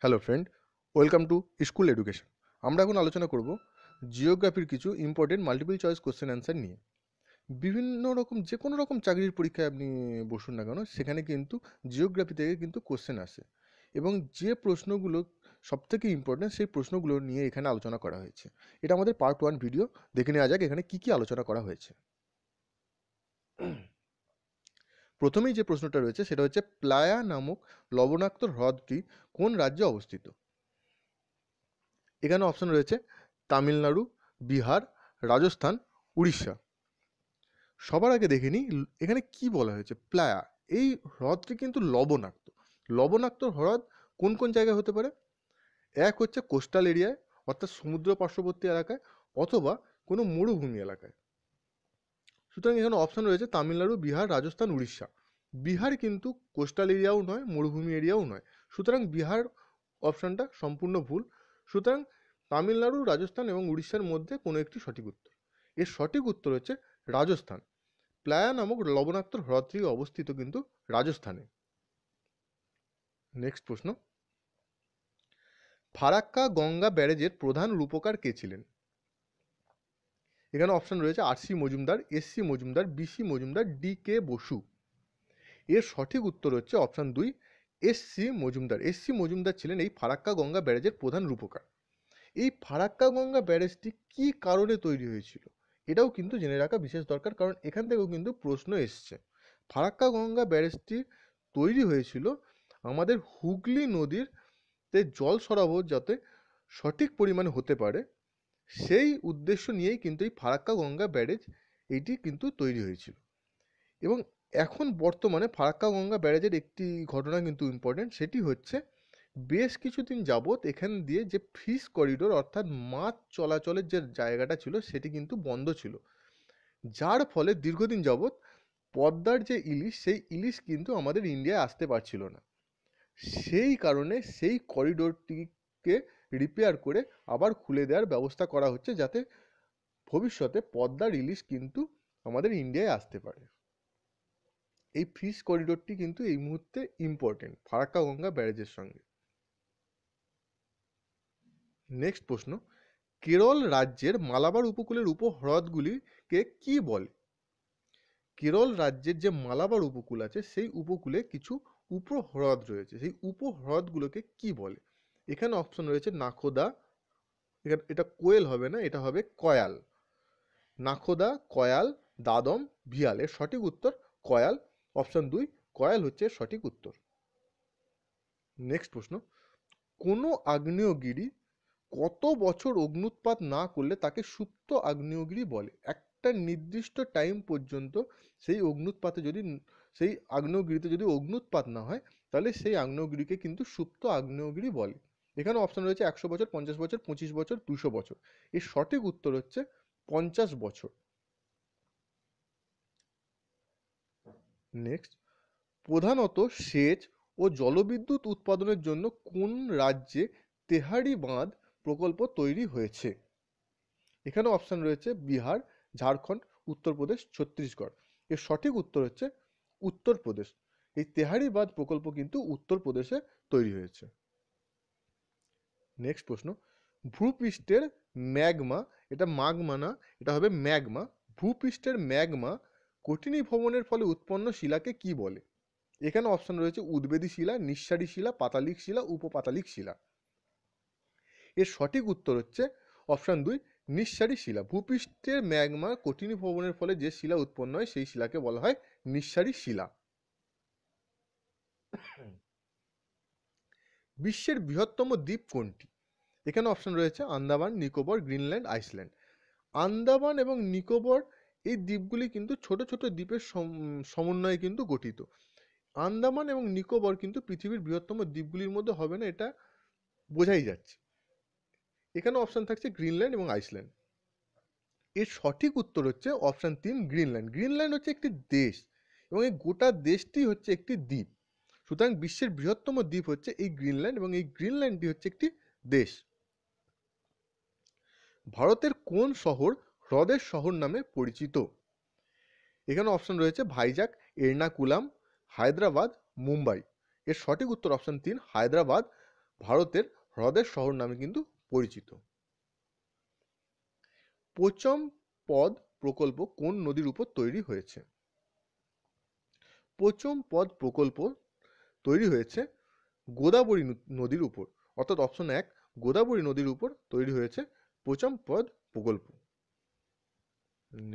Hello friend, welcome to school education. আমরা এখন আলোচনা করব জিওগ্রাফির কিছু important multiple choice question answer নিয়ে। বিভিন্ন রকম যে কোনো রকম চাকরির পরীক্ষায় আপনি বসুন না কেন, সেখানে কিন্তু জিওগ্রাফি থেকে কিন্তু কোশ্চেন আসে, এবং যে প্রশ্নগুলো সবথেকে ইম্পর্টেন্ট সেই প্রশ্নগুলো নিয়ে এখানে আলোচনা করা হয়েছে। এটা আমাদের পার্ট 1 ভিডিও, দেখে নেওয়া যাক এখানে কি কি আলোচনা করা হয়েছে। প্রথমেই যে প্রশ্নটা রয়েছে সেটা হচ্ছে, প্লায়া নামক লবণাক্ত হ্রদটি কোন রাজ্যে অবস্থিত? এখানে অপশন রয়েছে তামিলনাড়ু, বিহার, রাজস্থান, উড়িষ্যা। সবার আগে দেখে নিই এখানে কি বলা হয়েছে। প্লায়া, এই হ্রদটি কিন্তু লবণাক্ত। লবণাক্ত হ্রদ কোন কোন জায়গায় হতে পারে? এক হচ্ছে কোস্টাল এরিয়ায়, অর্থাৎ সমুদ্র পার্শ্ববর্তী এলাকায়, অথবা কোনো মরুভূমি এলাকায়। সুতরাং এখানে অপশন রয়েছে তামিলনাড়ু, বিহার, রাজস্থান, উড়িষ্যা। বিহার কিন্তু কোস্টাল এরিয়াও নয়, মরুভূমি এরিয়াও নয়, সুতরাং বিহার অপশনটা সম্পূর্ণ ভুল। সুতরাং তামিলনাড়ু, রাজস্থান এবং উড়িষ্যার মধ্যে কোনো একটি সঠিক উত্তর। এর সঠিক উত্তর হচ্ছে রাজস্থান। প্লায়া নামক লবণাক্ত হ্রদটি অবস্থিত কিন্তু রাজস্থানে। নেক্সট প্রশ্ন, ফারাক্কা গঙ্গা ব্যারেজের প্রধান রূপকার কে ছিলেন? এখানে অপশন রয়েছে R C. Majumdar, S C. Majumdar, B C. Majumdar, D K. Basu. এর সঠিক উত্তর হচ্ছে option 2, S C. Majumdar. S C. Majumdar ছিলেন এই ফারাক্কা গঙ্গা ব্যারেজের প্রধান রূপকার। এই ফারাক্কা গঙ্গা ব্যারেজটি কি কারণে তৈরি হয়েছিল এটাও কিন্তু জেনে রাখা বিশেষ দরকার, কারণ এখান থেকেও কিন্তু প্রশ্ন এসছে। ফারাক্কা গঙ্গা ব্যারেজটি তৈরি হয়েছিল আমাদের হুগলি নদীতে জল সরবরাহ যাতে সঠিক পরিমাণে হতে পারে, সেই উদ্দেশ্য নিয়েই কিন্তু এই ফারাক্কা গঙ্গা ব্যারেজ এইটি কিন্তু তৈরি হয়েছিল। এবং এখন বর্তমানে ফারাক্কা গঙ্গা ব্যারেজের একটি ঘটনা কিন্তু ইম্পর্টেন্ট, সেটি হচ্ছে বেশ কিছুদিন যাবৎ এখান দিয়ে যে ফিশ করিডোর অর্থাৎ মাছ চলাচলের যে জায়গাটা ছিল সেটি কিন্তু বন্ধ ছিল, যার ফলে দীর্ঘদিন যাবৎ পদ্মার যে ইলিশ, সেই ইলিশ কিন্তু আমাদের ইন্ডিয়ায় আসতে পারছিল না। সেই কারণে সেই করিডোরটিকে রিপেয়ার করে আবার খুলে দেওয়ার ব্যবস্থা করা হচ্ছে, যাতে ভবিষ্যতে পদ্মার ইলিশ কিন্তু আমাদের ইন্ডিয়ায় আসতে পারে। এই ফিশ করিডোরটি কিন্তু এই মুহূর্তে ইম্পর্টেন্ট ফারাক্কা গঙ্গা ব্যারেজের সঙ্গে। নেক্সট প্রশ্ন, কেরল রাজ্যের মালাবার উপকূলের উপহ্রদগুলিকে কি বলে? কেরল রাজ্যের যে মালাবার উপকূল আছে সেই উপকূলে কিছু উপহ্রদ রয়েছে, সেই উপহ্রদগুলোকে কি বলে? এখানে অপশন রয়েছে নাখোদা, এটা কোয়েল হবে না, এটা হবে কয়াল। নাখোদা, কয়াল, দাদম, ভিয়াল। এর সঠিক উত্তর কয়াল। অপশন 2 কয়াল হচ্ছে সঠিক উত্তর। নেক্সট প্রশ্ন, কোনো আগ্নেয়গিরি কত বছর অগ্নুৎপাত না করলে তাকে সুপ্ত আগ্নেয়গিরি বলে? একটা নির্দিষ্ট টাইম পর্যন্ত সেই আগ্নেয়গিরিতে যদি অগ্নুৎপাত না হয়, তাহলে সেই আগ্নেয়গিরিকে কিন্তু সুপ্ত আগ্নেয়গিরি বলে। এখানে অপশন রয়েছে 100 বছর, 50 বছর, 25 বছর, 200 বছর। এর সঠিক উত্তর হচ্ছে 50 বছর। নেক্সট, প্রধানত সেচ ও জলবিদ্যুৎ উৎপাদনের জন্য কোন রাজ্যে তেহারি বাঁধ প্রকল্প তৈরি হয়েছে? এখানে অপশন রয়েছে বিহার, ঝাড়খণ্ড, উত্তরপ্রদেশ, ছত্তিশগড়। এর সঠিক উত্তর হচ্ছে উত্তরপ্রদেশ। এই তেহারি বাঁধ প্রকল্প কিন্তু উত্তরপ্রদেশে তৈরি হয়েছে। নেক্সট প্রশ্ন, ভূপৃষ্ঠের ম্যাগমা, এটা মাগমা না, এটা হবে ম্যাগমা। ভূপৃষ্ঠের ম্যাগমা কঠিনীভবনের ফলে উৎপন্ন শিলাকে কি বলে? এখানে অপশন রয়েছে উদ্বেদী শিলা, নিঃসারী শিলা, পাতালিক শিলা, উপপাতালিক শিলা। এর সঠিক উত্তর হচ্ছে অপশন 2 নিঃসারী শিলা। ভূপৃষ্ঠের ম্যাগমা কঠিনীভবনের ফলে যে শিলা উৎপন্ন হয় সেই শিলাকে বলা হয় নিঃসারী শিলা। বিশ্বের বৃহত্তম দ্বীপ কোনটি? এখানে অপশন রয়েছে আন্দামান, নিকোবর, গ্রিনল্যান্ড, আইসল্যান্ড। আন্দামান এবং নিকোবর এই দ্বীপগুলি কিন্তু ছোট ছোট দ্বীপের সমন্বয়ে কিন্তু গঠিত। আন্দামান এবং নিকোবর কিন্তু পৃথিবীর বৃহত্তম দ্বীপগুলির মধ্যে হবে না, এটা বোঝাই যাচ্ছে। এখানে অপশন থাকছে গ্রিনল্যান্ড এবং আইসল্যান্ড। এর সঠিক উত্তর হচ্ছে অপশন 3 গ্রিনল্যান্ড। গ্রিনল্যান্ড হচ্ছে একটি দেশ, এবং এই গোটা দেশটি হচ্ছে একটি দ্বীপ। সুতরাং বিশ্বের বৃহত্তম দ্বীপ হচ্ছে এই গ্রিনল্যান্ড, এবং এই গ্রিনল্যান্ডটি হচ্ছে একটি দেশ। ভারতের কোন শহর হ্রদের শহর নামে পরিচিত? এখানে অপশন রয়েছে ভাইজাগ, এর্নাকুলাম, হায়দ্রাবাদ, মুম্বাই। এর সঠিক উত্তর অপশন 3 হায়দ্রাবাদ। ভারতের হ্রদের শহর নামে কিন্তু পরিচিত। পোচম পদ প্রকল্প কোন নদীর উপর তৈরি হয়েছে? পোচম পদ প্রকল্প তৈরি হয়েছে গোদাবরী নদীর উপর, অর্থাৎ অপশন 1 গোদাবরী নদীর উপর তৈরি হয়েছে পোচম পদ প্রকল্প।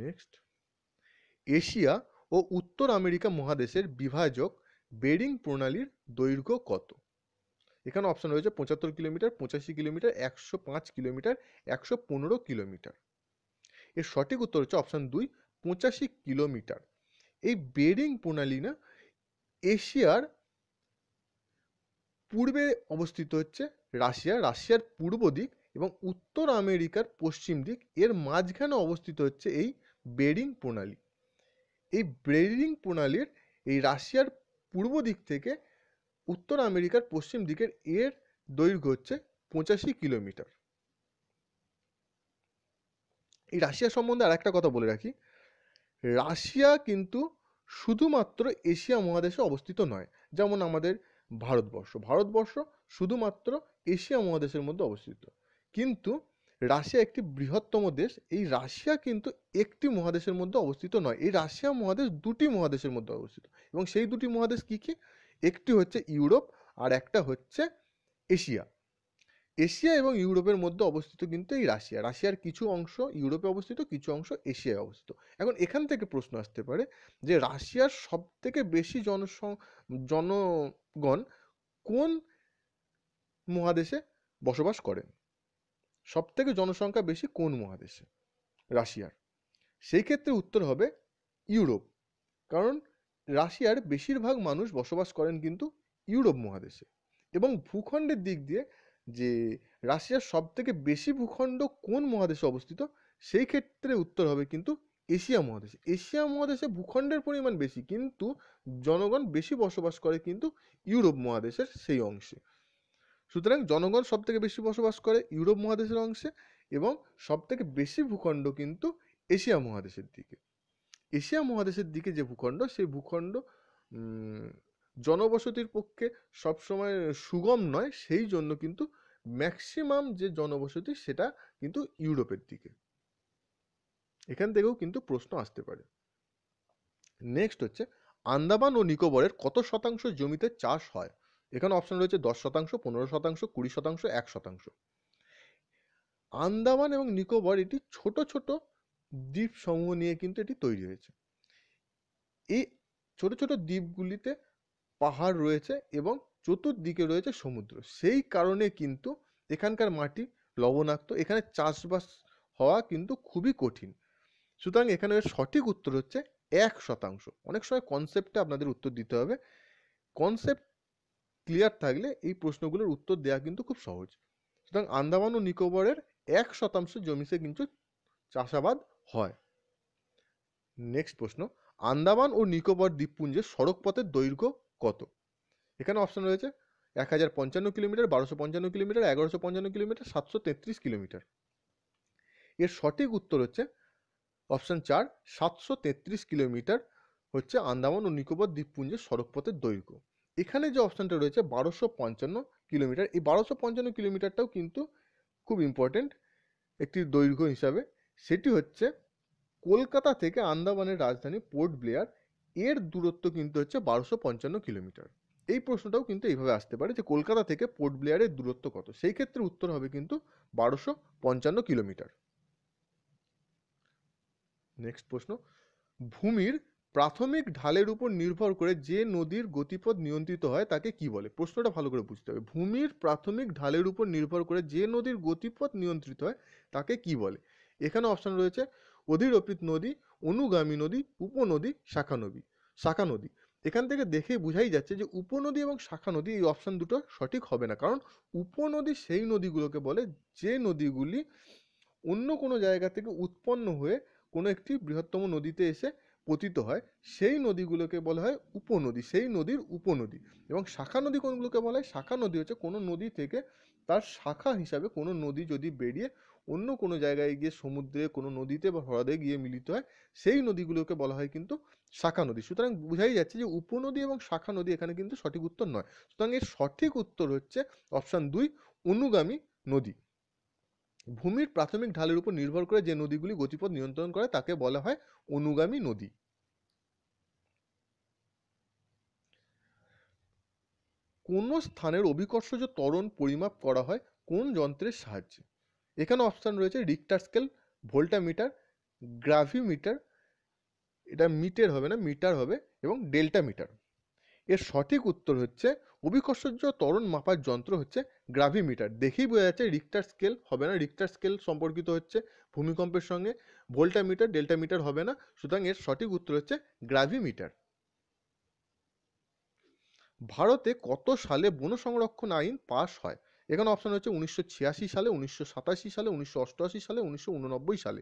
নেক্সট, এশিয়া ও উত্তর আমেরিকা মহাদেশের বিভাজক বেরিং প্রণালীর দৈর্ঘ্য কত? এখানে অপশন রয়েছে 75 কিলোমিটার, 85 কিলোমিটার, 105 কিলোমিটার, 115 কিলোমিটার। এর সঠিক উত্তর হচ্ছে অপশন 2 85 কিলোমিটার। এই বেরিং প্রণালী না এশিয়ার পূর্বে অবস্থিত হচ্ছে রাশিয়ার পূর্ব দিক এবং উত্তর আমেরিকার পশ্চিম দিক, এর মাঝখানে অবস্থিত হচ্ছে এই বেরিং প্রণালী। এই বেরিং প্রণালীর এই রাশিয়ার পূর্ব দিক থেকে উত্তর আমেরিকার পশ্চিম দিকের এর দৈর্ঘ্য হচ্ছে 85 কিলোমিটার। এই রাশিয়া সম্বন্ধে আর একটা কথা বলে রাখি, রাশিয়া কিন্তু শুধুমাত্র এশিয়া মহাদেশে অবস্থিত নয়। যেমন আমাদের ভারতবর্ষ শুধুমাত্র এশিয়া মহাদেশের মধ্যে অবস্থিত, কিন্তু রাশিয়া একটি বৃহত্তম দেশ। এই রাশিয়া কিন্তু একটি মহাদেশের মধ্যে অবস্থিত নয়, এই রাশিয়া মহাদেশ দুটি মহাদেশের মধ্যে অবস্থিত, এবং সেই দুটি মহাদেশ কি কি? একটি হচ্ছে ইউরোপ আর একটা হচ্ছে এশিয়া। এশিয়া এবং ইউরোপের মধ্যে অবস্থিত কিন্তু এই রাশিয়ার কিছু অংশ ইউরোপে অবস্থিত, কিছু অংশ এশিয়ায় অবস্থিত। এখন এখান থেকে প্রশ্ন আসতে পারে যে রাশিয়ার সব থেকে বেশি জনগণ কোন মহাদেশে বসবাস করেন? সব থেকে জনসংখ্যা বেশি কোন মহাদেশে রাশিয়ার? সেই ক্ষেত্রে উত্তর হবে ইউরোপ, কারণ রাশিয়ার বেশিরভাগ মানুষ বসবাস করেন কিন্তু ইউরোপ মহাদেশে। এবং ভূখণ্ডের দিক দিয়ে যে রাশিয়ার সব থেকে বেশি ভূখণ্ড কোন মহাদেশে অবস্থিত, সেই ক্ষেত্রে উত্তর হবে কিন্তু এশিয়া মহাদেশে। এশিয়া মহাদেশে ভূখণ্ডের পরিমাণ বেশি, কিন্তু জনগণ বেশি বসবাস করে কিন্তু ইউরোপ মহাদেশের সেই অংশে। সুতরাং জনগণ সব থেকে বেশি বসবাস করে ইউরোপ মহাদেশের অংশে, এবং সব থেকে বেশি ভূখণ্ড কিন্তু এশিয়া মহাদেশের দিকে। এশিয়া মহাদেশের দিকে যে ভূখণ্ড, সেই ভূখণ্ড জনবসতির পক্ষে সবসময় সুগম নয়, সেই জন্য কিন্তু ম্যাক্সিমাম যে জনবসতি সেটা কিন্তু ইউরোপের দিকে। এখান থেকেও কিন্তু প্রশ্ন আসতে পারে। নেক্সট হচ্ছে আন্দামান ও নিকোবরের কত শতাংশ জমিতে চাষ হয়? এখানে অপশন রয়েছে 10%, 15%, 20%, 1%। আন্দামান এবং নিকোবর এটি ছোট ছোট দ্বীপ সমূহ নিয়ে কিন্তু এটি তৈরি হয়েছে। এই ছোট ছোট দ্বীপগুলিতে পাহাড় রয়েছে এবং চতুর্দিকে রয়েছে সমুদ্র, সেই কারণে কিন্তু এখানকার মাটি লবণাক্ত, এখানে চাষবাস হওয়া কিন্তু খুবই কঠিন। সুতরাং এখানে সঠিক উত্তর হচ্ছে 1%। অনেক সময় কনসেপ্টে আপনাদের উত্তর দিতে হবে, কনসেপ্ট ক্লিয়ার থাকলে এই প্রশ্নগুলোর উত্তর দেওয়া কিন্তু খুব সহজ। সুতরাং আন্দামান ও নিকোবরের 1% জমিতে কিন্তু চাষাবাদ হয়। নেক্সট প্রশ্ন, আন্দামান ও নিকোবর দ্বীপপুঞ্জের সড়কপথের দৈর্ঘ্য কত? এখানে অপশন রয়েছে 1055 কিলোমিটার, 1255 কিলোমিটার, 1155 কিলোমিটার, 733 কিলোমিটার। এর সঠিক উত্তর হচ্ছে অপশন 4 733 কিলোমিটার হচ্ছে আন্দামান ও নিকোবর দ্বীপপুঞ্জের সড়কপথের দৈর্ঘ্য। এখানে যে অপশনটা রয়েছে 1255 কিলোমিটার, এই 1255 কিলোমিটারটাও কিন্তু খুব ইম্পর্টেন্ট একটি দৈর্ঘ্য হিসাবে। সেটি হচ্ছে কলকাতা থেকে আন্দামানের রাজধানী পোর্ট ব্লেয়ার, এর দূরত্ব কিন্তু হচ্ছে 1255 কিলোমিটার। এই প্রশ্নটাও কিন্তু এইভাবে আসতে পারে যে কলকাতা থেকে পোর্ট ব্লেয়ারের দূরত্ব কত, সেই ক্ষেত্রে উত্তর হবে কিন্তু 1255 কিলোমিটার। নেক্সট প্রশ্ন, ভূমির প্রাথমিক ঢালের উপর নির্ভর করে যে নদীর গতিপথ নিয়ন্ত্রিত হয় তাকে কি বলে? প্রশ্নটা ভালো করে বুঝতে হবে। ভূমির প্রাথমিক ঢালের উপর নির্ভর করে যে নদীর গতিপথ নিয়ন্ত্রিত হয় তাকে কি বলে? এখানে অপশন রয়েছে অধিরোপিত নদী, অনুগামী নদী, উপনদী, শাখা নদী। এখান থেকে দেখে বোঝাই যাচ্ছে যে উপনদী এবং শাখা নদী, এই অপশন দুটো সঠিক হবে না, কারণ উপনদী সেই নদীগুলোকে বলে যে নদীগুলি অন্য কোনো জায়গা থেকে উৎপন্ন হয়ে কোনো একটি বৃহত্তম নদীতে এসে পতিত হয় সেই নদীগুলোকে বলা হয় উপনদী, সেই নদীর উপনদী। এবং শাখা নদী কোনগুলোকে বলা হয়? শাখা নদী হচ্ছে কোনো নদী থেকে তার শাখা হিসাবে কোনো নদী যদি বেরিয়ে অন্য কোনো জায়গায় গিয়ে সমুদ্রে কোনো নদীতে বা হ্রদে গিয়ে মিলিত হয়, সেই নদীগুলোকে বলা হয় কিন্তু শাখা নদী। সুতরাং বোঝাই যাচ্ছে যে উপনদী এবং শাখা নদী এখানে কিন্তু সঠিক উত্তর নয়। সুতরাং এর সঠিক উত্তর হচ্ছে অপশন 2, অনুগামী নদী। ভূমির প্রাথমিক ঢালের উপর নির্ভর করে যে নদীগুলি গতিপথ নিয়ন্ত্রণ করে তাকে বলা হয় অনুগামী নদী। কোন স্থানের অভিকর্ষজ ত্বরণ পরিমাপ করা হয় কোন যন্ত্রের সাহায্যে? এখানে অপশন রয়েছে রিক্টার স্কেল, ভোল্টামিটার, গ্রাভিমিটার, এটা মিটার হবে না, মিটার হবে, এবং ডেল্টা মিটার। এর সঠিক উত্তর হচ্ছে অভিকর্ষজ ত্বরণ মাপার যন্ত্র হচ্ছে গ্রাভিমিটার। দেখেই বোঝা যাচ্ছে রিক্টার স্কেল হবে না, রিক্টার স্কেল সম্পর্কিত হচ্ছে ভূমিকম্পের সঙ্গে। ভোল্টামিটার, ডেল্টামিটার হবে না, সুতরাং এর সঠিক উত্তর হচ্ছে গ্রাভিমিটার। ভারতে কত সালে বন সংরক্ষণ আইন পাশ হয়? এখানে অপশন হচ্ছে 1986 সালে, 1987 সালে, 1988 সালে, 1989 সালে।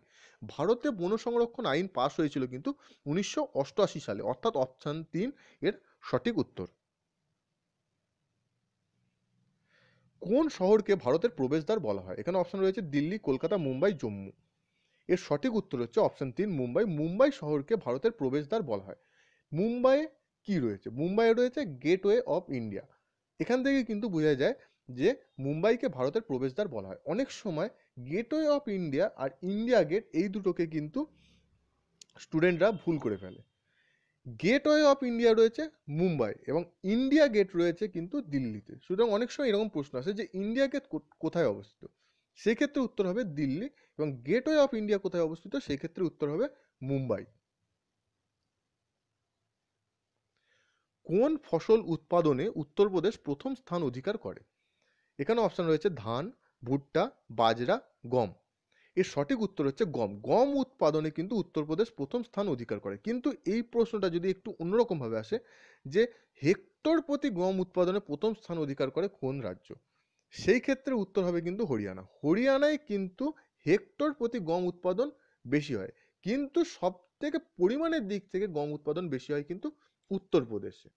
ভারতে বন সংরক্ষণ আইন পাশ হয়েছিল কিন্তু 1988 সালে, অর্থাৎ অপশন 3 এর সঠিক উত্তর। কোন শহরকে ভারতের প্রবেশদ্বার বলা হয়? এখানে অপশন রয়েছে দিল্লি, কলকাতা, মুম্বাই, জম্মু। এর সঠিক উত্তর হচ্ছে অপশন 3 মুম্বাই। মুম্বাই শহরকে ভারতের প্রবেশদ্বার বলা হয়। মুম্বাইয়ে কি রয়েছে? মুম্বাইয়ে রয়েছে গেটওয়ে অফ ইন্ডিয়া। এখান থেকে কিন্তু বোঝা যায় যে মুম্বাইকে ভারতের প্রবেশদ্বার বলা হয়। অনেক সময় গেটওয়ে অফ ইন্ডিয়া আর ইন্ডিয়া গেট এই দুটোকে কিন্তু স্টুডেন্টরা ভুল করে ফেলে। গেটওয়ে অফ ইন্ডিয়া রয়েছে মুম্বাই এবং ইন্ডিয়া গেট রয়েছে কিন্তু দিল্লিতে। সুতরাং অনেক সময় এরকম প্রশ্ন আসে যে ইন্ডিয়া গেট কোথায় অবস্থিত? সেক্ষেত্রে উত্তর হবে দিল্লি, এবং গেটওয়ে অফ ইন্ডিয়া কোথায় অবস্থিত? সেক্ষেত্রে উত্তর হবে মুম্বাই। কোন ফসল উৎপাদনে উত্তরপ্রদেশ প্রথম স্থান অধিকার করে? এখানে অপশন রয়েছে ধান, ভুট্টা, বাজরা, গম। এর সঠিক উত্তর হচ্ছে গম। গম উৎপাদনে কিন্তু উত্তরপ্রদেশ প্রথম স্থান অধিকার করে। কিন্তু এই প্রশ্নটা যদি একটু অন্যরকম ভাবে আসে যে হেক্টর প্রতি গম উৎপাদনে প্রথম স্থান অধিকার করে কোন রাজ্য? সেই ক্ষেত্রে উত্তর হবে কিন্তু হরিয়ানা। হরিয়ানায় কিন্তু হেক্টর প্রতি গম উৎপাদন বেশি হয়, কিন্তু সব থেকে পরিমাণের দিক থেকে গম উৎপাদন বেশি হয় কিন্তু উত্তরপ্রদেশে।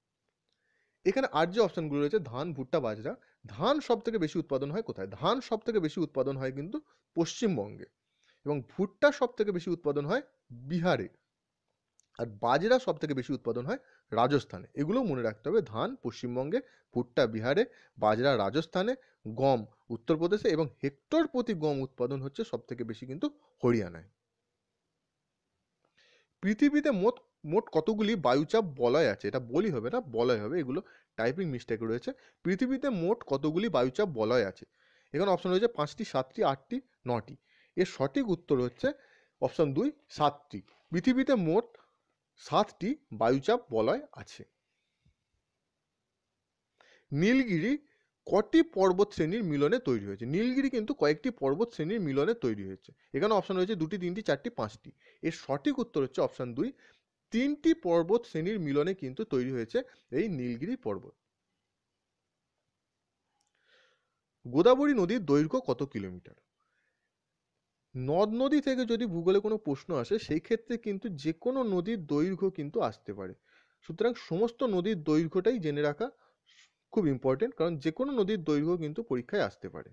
এখানে আর যে অপশনগুলো রয়েছে ধান, ভুট্টা, বাজরা, ধান সব থেকে বেশি উৎপাদন হয় কোথায়? ধান সব থেকে বেশি উৎপাদন হয় কিন্তু পশ্চিমবঙ্গে, এবং ভুট্টা সব থেকে বেশি উৎপাদন হয় বিহারে, আর বাজরা সব থেকে বেশি উৎপাদন হয় রাজস্থানে। এগুলোও মনে রাখতে হবে, ধান পশ্চিমবঙ্গে, ভুট্টা বিহারে, বাজরা রাজস্থানে, গম উত্তরপ্রদেশে, এবং হেক্টর প্রতি গম উৎপাদন হচ্ছে সব থেকে বেশি কিন্তু হরিয়ানায়। পৃথিবীতে মোট মোট কতগুলি বায়ুচাপ বলয় আছে? এটা বলি হবে না, বলয় হবে, এগুলো টাইপিং মিস্টেক রয়েছে। পৃথিবীতে মোট কতগুলি বায়ুচাপ বলয় আছে? এখানে অপশন রয়েছে 5টি, 7টি, 8টি, 9টি। এর সঠিক উত্তর হচ্ছে অপশন 2, 7টি। পৃথিবীতে মোট 7টি বায়ুচাপ বলয় আছে। নীলগিরি কটি পর্বত শ্রেণীর মিলনে তৈরি হয়েছে? নীলগিরি কিন্তু কয়েকটি পর্বত শ্রেণীর মিলনে তৈরি হয়েছে। এখানে অপশন রয়েছে 2টি, 3টি, 4টি, 5টি। এর সঠিক উত্তর হচ্ছে অপশন 2, 3টি পর্বত শ্রেণীর মিলনে কিন্তু তৈরি হয়েছে এই নীলগিরি পর্বত। গোদাবরী নদীর দৈর্ঘ্য কত কিলোমিটার? নদ নদী থেকে যদি ভূগোলে কোনো প্রশ্ন আসে সেই ক্ষেত্রে কিন্তু যে কোনো নদীর দৈর্ঘ্য কিন্তু আসতে পারে। সুতরাং সমস্ত নদীর দৈর্ঘ্যটাই জেনে রাখা খুব ইম্পর্টেন্ট, কারণ যে কোনো নদীর দৈর্ঘ্য কিন্তু পরীক্ষায় আসতে পারে।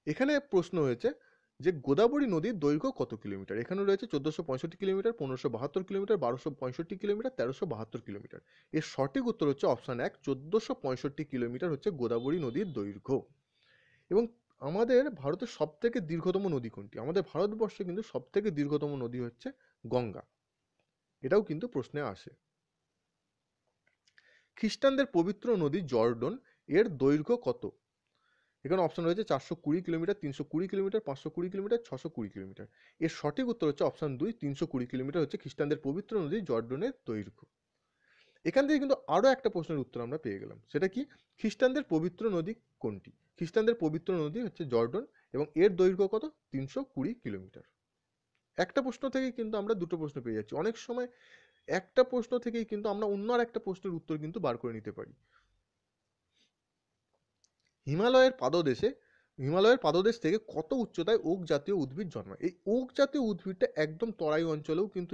এখানে প্রশ্ন হয়েছে যে গোদাবরী নদীর দৈর্ঘ্য কত কিলোমিটার? এখানে রয়েছে 1465 কিলোমিটার, 1572 কিলোমিটার, 1265 কিলোমিটার, 1372 কিলোমিটার। এর সঠিক উত্তর হচ্ছে অপশন 1, 1465 কিলোমিটার হচ্ছে গোদাবরী নদীর দৈর্ঘ্য। এবং আমাদের ভারতের সব থেকে দীর্ঘতম নদী কোনটি? আমাদের ভারতবর্ষে কিন্তু সব থেকে দীর্ঘতম নদী হচ্ছে গঙ্গা। এটাও কিন্তু প্রশ্নে আসে। খ্রিস্টানদের পবিত্র নদী জর্ডন এর দৈর্ঘ্য কত? এখানে অপশন রয়েছে 420 কিলোমিটার, 320 কিলোমিটার, 520 কিলোমিটার, 620 কিলোমিটার। এর সঠিক উত্তর হচ্ছে অপশন 2, 320 কিলোমিটার হচ্ছে খ্রিস্টানদের পবিত্র নদী জর্ডনের দৈর্ঘ্য। এখান থেকে কিন্তু আরো একটা প্রশ্নের উত্তর আমরা পেয়ে গেলাম, সেটা কি? খ্রিস্টানদের পবিত্র নদী কোনটি? খ্রিস্টানদের পবিত্র নদী হচ্ছে জর্ডন, এবং এর দৈর্ঘ্য কত? 320 কিলোমিটার। একটা প্রশ্ন থেকেই কিন্তু আমরা দুটো প্রশ্ন পেয়ে যাচ্ছি। অনেক সময় একটা প্রশ্ন থেকেই কিন্তু আমরা অন্য আর একটা প্রশ্নের উত্তর কিন্তু বার করে নিতে পারি। হিমালয়ের পাদদেশে হিমালয়ের পাদদেশ থেকে কত উচ্চতায় ওক জাতীয় উদ্ভিদ জন্মায়? এই ওক জাতীয় উদ্ভিদটা একদম তরাই অঞ্চলেও কিন্তু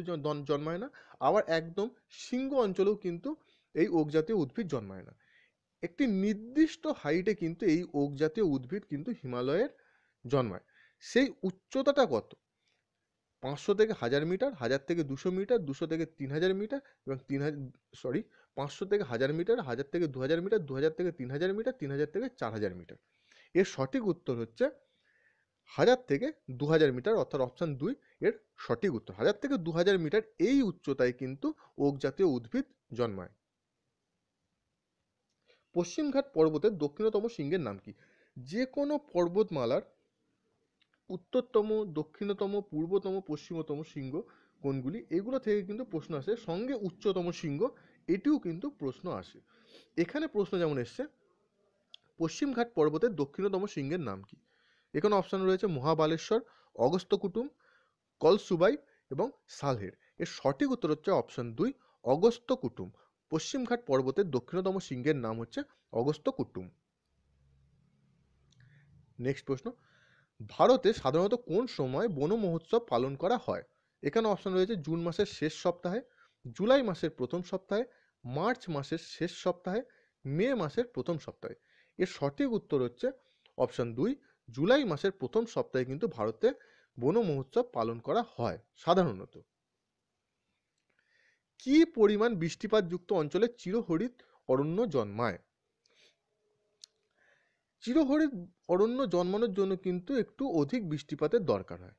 জন্মায় না, আবার একদম শৃঙ্গ অঞ্চলেও কিন্তু এই ওক জাতীয় উদ্ভিদ জন্মায় না। একটি নির্দিষ্ট হাইটে কিন্তু এই ওক জাতীয় উদ্ভিদ কিন্তু হিমালয়ের জন্মায়। সেই উচ্চতাটা কত? 500 থেকে 1000 মিটার, 1000 থেকে 200 মিটার, 200 থেকে 3000 মিটার এবং 500 থেকে 1000 মিটার, 1000 থেকে 2000 মিটার, 2000 থেকে 3000 মিটার, 3000 থেকে 4000 মিটার। এর সঠিক উত্তর হচ্ছে 1000 থেকে 2000 মিটার, অর্থাৎ অপশন 2 এর সঠিক উত্তর। 1000 থেকে 2000 মিটার এই উচ্চতায় কিন্তু ওক জাতীয় উদ্ভিদ জন্মায়। পশ্চিমঘাট পর্বতের দক্ষিণতম শৃঙ্গের নাম কি? যে কোনো পর্বতমালার উত্তরতম, দক্ষিণতম, পূর্বতম, পশ্চিমতম শৃঙ্গ কোনগুলি, এগুলো থেকে কিন্তু প্রশ্ন আসে। সঙ্গে উচ্চতম শৃঙ্গ, এটিও কিন্তু প্রশ্ন আসে। এখানে প্রশ্ন যেমন এসছে, পশ্চিমঘাট পর্বতের দক্ষিণতম শৃঙ্গের নাম কি? এখানে অপশন রয়েছে মহাবালেশ্বর, অগস্ত্যকুটুম, কলসুবাই এবং সালহের। এর সঠিক উত্তর হচ্ছে অপশন 2 অগস্ত্যকুটুম। পশ্চিমঘাট পর্বতের দক্ষিণতম শৃঙ্গের নাম হচ্ছে অগস্ত্যকুটুম। নেক্সট প্রশ্ন, ভারতে সাধারণত কোন সময় বন মহোৎসব পালন করা হয়? এখানে অপশন রয়েছে জুন মাসের শেষ সপ্তাহে, জুলাই মাসের প্রথম সপ্তাহে, মার্চ মাসের শেষ সপ্তাহে, মে মাসের প্রথম সপ্তাহে। এর সঠিক উত্তর হচ্ছে অপশন 2 জুলাই মাসের প্রথম সপ্তাহে কিন্তু ভারতে বন মহোৎসব পালন করা হয় সাধারণত। কি পরিমাণ বৃষ্টিপাতযুক্ত অঞ্চলে চিরহরিৎ অরণ্য জন্মায়? চিরহরিৎ অরণ্য জন্মানোর জন্য কিন্তু একটু অধিক বৃষ্টিপাতের দরকার হয়।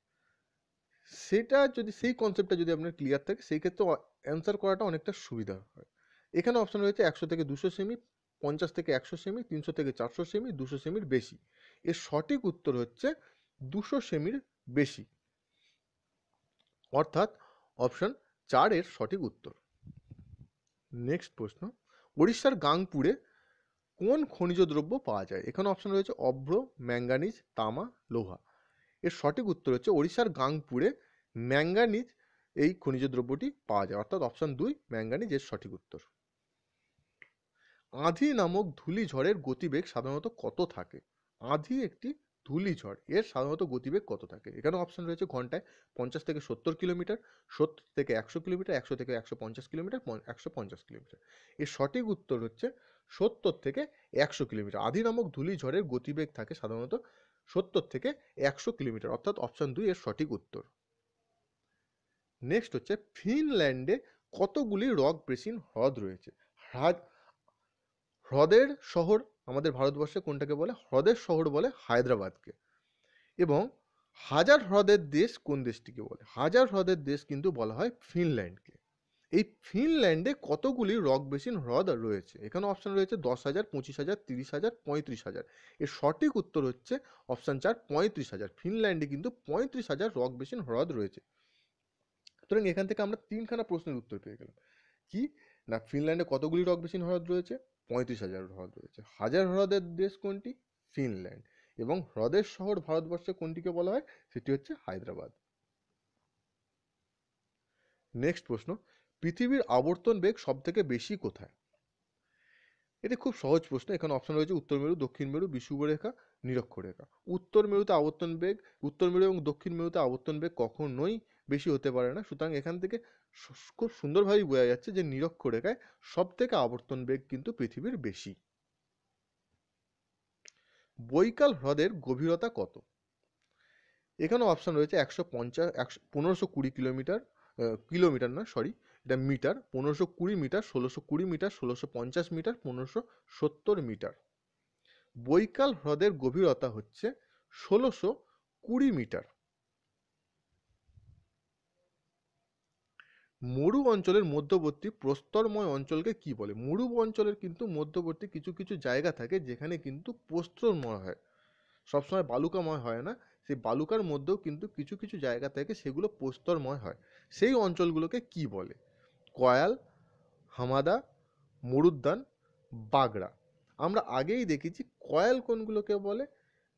সেটা যদি, সেই কনসেপ্টটা যদি আপনার ক্লিয়ার থাকে, সেই ক্ষেত্রে অ্যান্সার করাটা অনেকটা সুবিধা হয়। এখানে অপশন রয়েছে 100 থেকে 200 সেমি, 50 থেকে 100 সেমি, 300 থেকে 400 সেমি, 200 সেমির বেশি। এর সঠিক উত্তর হচ্ছে 200 সেমির বেশি, অর্থাৎ অপশন 4 এর সঠিক উত্তর। নেক্সট প্রশ্ন, ওড়িশার গাংপুরে কোন খনিজ দ্রব্য পাওয়া যায়? এখানে অপশন রয়েছে অভ্র, ম্যাঙ্গানিজ, তামা, লোহা। এর সঠিক উত্তর হচ্ছে ওড়িশার গাংপুরে ম্যাঙ্গানিজ এই খনিজ দ্রব্যটি পাওয়া যায়, অর্থাৎ অপশন 2 ম্যাঙ্গানিজ এর সঠিক উত্তর। আঁধি নামক ধূলিঝড়ের গতিবেগ সাধারণত কত থাকে? আঁধি একটি ধূলিঝড়, এর সাধারণত গতিবেগ কত থাকে? এখানে অপশন রয়েছে ঘন্টায় 50 থেকে 70 কিলোমিটার, 70 থেকে 100 কিলোমিটার, 100 থেকে 150 কিলোমিটার, 150 কিলোমিটার। এর সঠিক উত্তর হচ্ছে 70 থেকে 100 কিলোমিটার। আঁধি নামক ধূলিঝড়ের গতিবেগ থাকে সাধারণত 70 থেকে 100 কিলোমিটার, অর্থাৎ অপশন 2 এর সঠিক উত্তর। নেক্সট হচ্ছে, ফিনল্যান্ডে কতগুলি রক বেসিন হ্রদ রয়েছে? হ্রদের শহর আমাদের ভারতবর্ষে কোনটাকে বলে? হ্রদের শহর বলে হায়দ্রাবাদকে। এবং হাজার হ্রদের দেশ কোন দেশটিকে বলে? হাজার হ্রদের দেশ কিন্তু বলা হয় ফিনল্যান্ডকে। এই ফিনল্যান্ডে কতগুলি রক বেসিন হ্রদ রয়েছে? এখানে অপশন রয়েছে 10,000, 25,000, 30,000, 35,000। এর সঠিক উত্তর হচ্ছে অপশন 4 35,000। ফিনল্যান্ডে কিন্তু 35,000 রক বেসিন হ্রদ রয়েছে। সুতরাং এখান থেকে আমরা 3খানা প্রশ্নের উত্তর পেয়ে গেলাম। কি না, ফিনল্যান্ডে কতগুলি রক বেসিন হ্রদ রয়েছে? 35,000 হ্রদ রয়েছে। হাজার হ্রদের দেশ কোনটি? ফিনল্যান্ড। এবং হ্রদের শহর ভারতবর্ষে কোনটিকে বলা হয়? সেটি হচ্ছে হায়দ্রাবাদ। নেক্সট প্রশ্ন, পৃথিবীর আবর্তন বেগ সব থেকে বেশি কোথায়? এটি খুব সহজ প্রশ্ন। এখানে অপশন রয়েছে উত্তর মেরু, দক্ষিণ মেরু, বিষুবরেখা, নিরক্ষরেখা। উত্তর মেরুতে আবর্তন বেগ, উত্তর মেরু এবং দক্ষিণ মেরুতে আবর্তন বেগ কখনোই বেশি হতে পারে না। সুতরাং এখান থেকে খুব সুন্দরভাবেই বোঝা যাচ্ছে যে নিরক্ষরেখায় সব থেকে আবর্তন বেগ কিন্তু পৃথিবীর বেশি। বৈকাল হ্রদের গভীরতা কত? এখানে অপশন রয়েছে 1520 কিলোমিটার, কিলোমিটার না সরি, এটা metre, 1520 metre, 1620 metre, 1650 metre, 1570 metre. Baikal হ্রদের গভীরতা হচ্ছে 1620 মিটার। মরু অঞ্চলের মধ্যবর্তী প্রস্তরময় অঞ্চলকে কি বলে? মরু অঞ্চলের কিন্তু মধ্যবর্তী কিছু কিছু জায়গা থাকে যেখানে কিন্তু প্রস্তরময় হয়, সবসময় বালুকাময় হয় না। সেই বালুকার মধ্যেও কিন্তু কিছু কিছু জায়গা থেকে সেগুলো প্রস্তরময় হয়। সেই অঞ্চলগুলোকে কি বলে? কয়াল, হামাদা, মরুদ্যান, বাগড়া। আমরা আগেই দেখেছি কয়াল কোনগুলোকে বলে,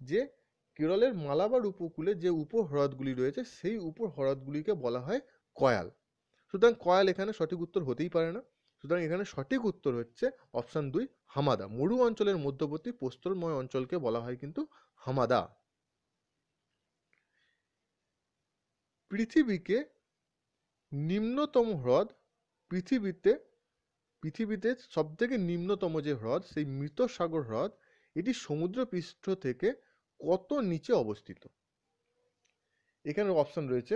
যে কেরলের মালাবার উপকূলে যে উপহ্রদগুলি রয়েছে সেই উপহ্রদগুলিকে বলা হয় কয়াল। সুতরাং কয়াল এখানে সঠিক উত্তর হতেই পারে না। সুতরাং এখানে সঠিক উত্তর হচ্ছে অপশন 2 হামাদা। মরু অঞ্চলের মধ্যবর্তী প্রস্তরময় অঞ্চলকে বলা হয় কিন্তু হামাদা। পৃথিবীকে নিম্নতম হ্রদ, পৃথিবীতে সব থেকে নিম্নতম যে হ্রদ, সেই মৃত সাগর হ্রদ, এটি সমুদ্রপৃষ্ঠ থেকে কত নিচে অবস্থিত? এখানে অপশন রয়েছে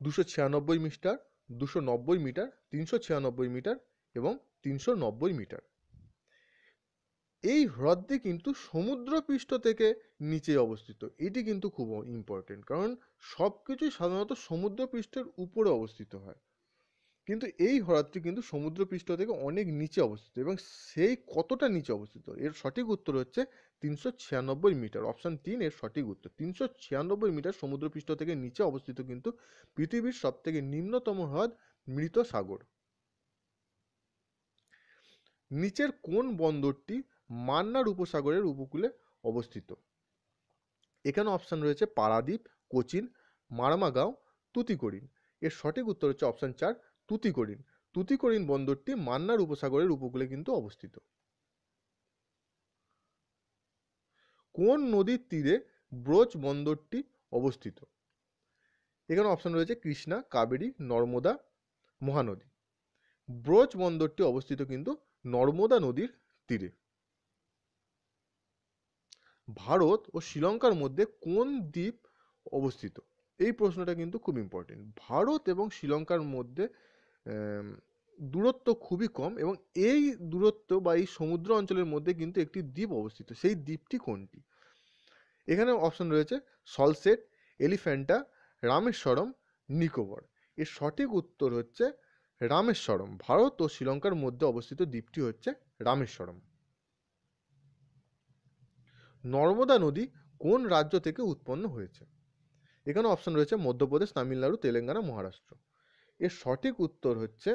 296 মিটার, 290 মিটার, 396 মিটার এবং 390 মিটার। এই হ্রদটি কিন্তু সমুদ্রপৃষ্ঠ থেকে নিচে অবস্থিত। এটি কিন্তু খুব ইম্পর্টেন্ট, কারণ সব কিছুই সাধারণত সমুদ্রপৃষ্ঠের উপরে অবস্থিত হয়, কিন্তু এই হ্রদটি কিন্তু সমুদ্রপৃষ্ঠ থেকে অনেক নিচে অবস্থিত। এবং সেই কতটা নিচে অবস্থিত? এর সঠিক উত্তর হচ্ছে 396 মিটার। অপশন 3 এর সঠিক উত্তর। 396 মিটার সমুদ্রপৃষ্ঠ থেকে নিচে অবস্থিত কিন্তু পৃথিবীর সব থেকে নিম্নতম হ্রদ মৃত সাগর। নিচের কোন বন্দরটি মান্নার উপসাগরের উপকূলে অবস্থিত? এখানে অপশন রয়েছে পারাদ্বীপ, কোচিন, মারমাগাঁও, তুতিকোরিন। এর সঠিক উত্তর হচ্ছে অপশন 4, তুতিকোরিন। তুতিকোরিন বন্দরটি মান্নার উপসাগরের উপকূলে কিন্তু অবস্থিত। কোন নদীর তীরে ব্রোচ বন্দরটি অবস্থিত? এখানে অপশন রয়েছে কৃষ্ণা, কাবেরী, নর্মদা, মহানদী। ব্রোচ বন্দরটি অবস্থিত কিন্তু নর্মদা নদীর তীরে। ভারত ও শ্রীলঙ্কার মধ্যে কোন দ্বীপ অবস্থিত? এই প্রশ্নটা কিন্তু খুব ইম্পর্টেন্ট। ভারত এবং শ্রীলঙ্কার মধ্যে দূরত্ব খুবই কম, এবং এই দূরত্ব বা এই সমুদ্র অঞ্চলের মধ্যে কিন্তু একটি দ্বীপ অবস্থিত। সেই দ্বীপটি কোনটি? এখানে অপশন রয়েছে সলসেট, এলিফ্যান্টা, রামেশ্বরম, নিকোবর। এর সঠিক উত্তর হচ্ছে রামেশ্বরম। ভারত ও শ্রীলঙ্কার মধ্যে অবস্থিত দ্বীপটি হচ্ছে রামেশ্বরম। নর্মদা নদী কোন রাজ্য থেকে উৎপন্ন হয়েছে? এখানে অপশন রয়েছে মধ্যপ্রদেশ, তামিলনাড়ু, তেলেঙ্গানা, মহারাষ্ট্র। এর সঠিক উত্তর হচ্ছে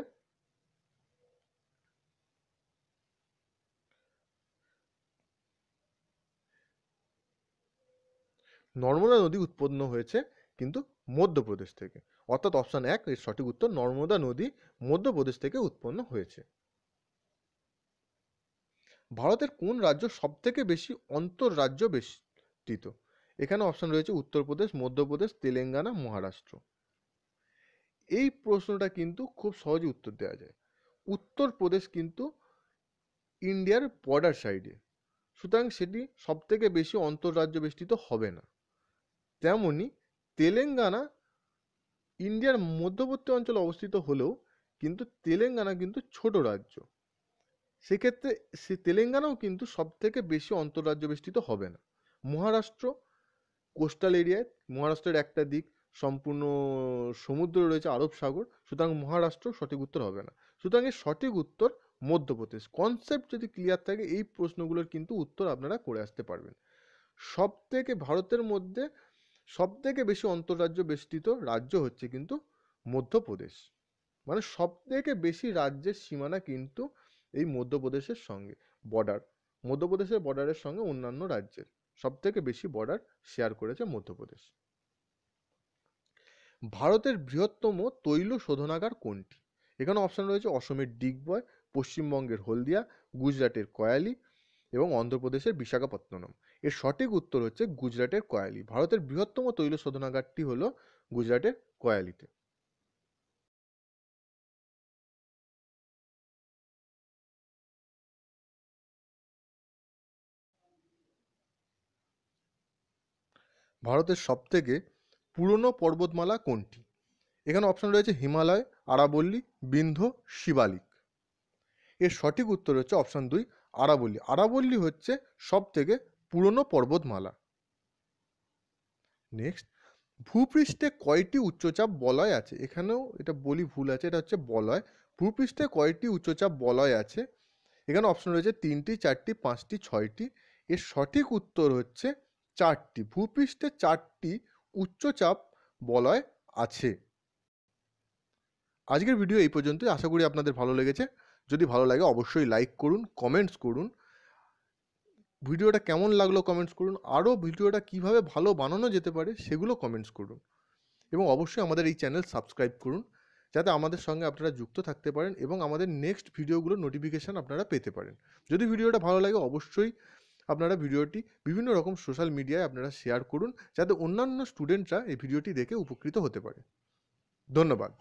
নর্মদা নদী উৎপন্ন হয়েছে কিন্তু মধ্যপ্রদেশ থেকে। অর্থাৎ অপশন 1 এর সঠিক উত্তর, নর্মদা নদী মধ্যপ্রদেশ থেকে উৎপন্ন হয়েছে। ভারতের কোন রাজ্য সব থেকে বেশি অন্তঃরাজ্য বেষ্টিত? এখানে অপশন রয়েছে উত্তরপ্রদেশ, মধ্যপ্রদেশ, তেলেঙ্গানা, মহারাষ্ট্র। এই প্রশ্নটা কিন্তু খুব সহজে উত্তর দেওয়া যায়। উত্তরপ্রদেশ কিন্তু ইন্ডিয়ার বর্ডার সাইডে, সুতরাং সেটি সব থেকে বেশি অন্তঃরাজ্য বেষ্টিত হবে না। তেমনি তেলেঙ্গানা ইন্ডিয়ার মধ্যবর্তী অঞ্চলে অবস্থিত হলেও কিন্তু তেলেঙ্গানা কিন্তু ছোট রাজ্য, সেক্ষেত্রে তেলেঙ্গানাও কিন্তু সব থেকে বেশি অন্তঃরাজ্য বেষ্টিত হবে না। মহারাষ্ট্র কোস্টাল এরিয়ায়, মহারাষ্ট্রের একটা দিক সম্পূর্ণ সমুদ্র রয়েছে, আরব সাগর, সুতরাং মহারাষ্ট্র সঠিক উত্তর হবে না। সুতরাং এর সঠিক উত্তর মধ্যপ্রদেশ। কনসেপ্ট যদি ক্লিয়ার থাকে এই প্রশ্নগুলোর কিন্তু উত্তর আপনারা করে আসতে পারবেন। সব থেকে ভারতের মধ্যে সব থেকে বেশি অন্তঃরাজ্য বেষ্টিত রাজ্য হচ্ছে কিন্তু মধ্যপ্রদেশ। মানে সব থেকে বেশি রাজ্যের সীমানা কিন্তু এই মধ্যপ্রদেশের সঙ্গে বর্ডার, মধ্যপ্রদেশের বর্ডারের সঙ্গে অন্যান্য রাজ্যের সব থেকে বেশি বর্ডার শেয়ার করেছে মধ্যপ্রদেশ। ভারতের বৃহত্তম তৈল শোধনাগার কোনটি? এখানে অপশন রয়েছে অসমের ডিগবয়, পশ্চিমবঙ্গের হলদিয়া, গুজরাটের কয়ালি এবং অন্ধ্রপ্রদেশের বিশাখাপত্তনম। এর সঠিক উত্তর হচ্ছে গুজরাটের কয়ালি। ভারতের বৃহত্তম তৈল শোধনাগারটি হল গুজরাটের কয়ালিতে। ভারতের সবথেকে পুরনো পর্বতমালা কোনটি? এখানে অপশন রয়েছে হিমালয়, আরাবল্লী, বিন্ধ্য, শিবালিক। এর সঠিক উত্তর হচ্ছে অপশন 2, আরাবল্লী। আরাবল্লী হচ্ছে সব থেকে পুরনো পর্বতমালা। নেক্সট, ভূপৃষ্ঠে কয়টি উচ্চচাপ বলয় আছে? এখানেও এটা বলি ভুল আছে, এটা হচ্ছে বলয়। ভূপৃষ্ঠে কয়টি উচ্চচাপ বলয় আছে? এখানে অপশন রয়েছে 3টি, 4টি, 5টি, 6টি। এর সঠিক উত্তর হচ্ছে 4টি। ভূপৃষ্ঠে 4টি উচ্চচাপ বলয় আছে। আজকের ভিডিও এই পর্যন্তই। আশা করি আপনাদের ভালো লেগেছে। যদি ভালো লাগে অবশ্যই লাইক করুন, কমেন্টস করুন। ভিডিওটা কেমন লাগলো কমেন্টস করুন। আরও ভিডিওটা কিভাবে ভালো বানানো যেতে পারে সেগুলো কমেন্টস করুন। এবং অবশ্যই আমাদের এই চ্যানেল সাবস্ক্রাইব করুন, যাতে আমাদের সঙ্গে আপনারা যুক্ত থাকতে পারেন এবং আমাদের নেক্সট ভিডিওগুলোর নোটিফিকেশান আপনারা পেতে পারেন। যদি ভিডিওটা ভালো লাগে অবশ্যই আপনারা ভিডিওটি বিভিন্ন রকম সোশ্যাল মিডিয়ায় আপনারা শেয়ার করুন, যাতে অন্যান্য স্টুডেন্টরা এই ভিডিওটি দেখে উপকৃত হতে পারে। ধন্যবাদ।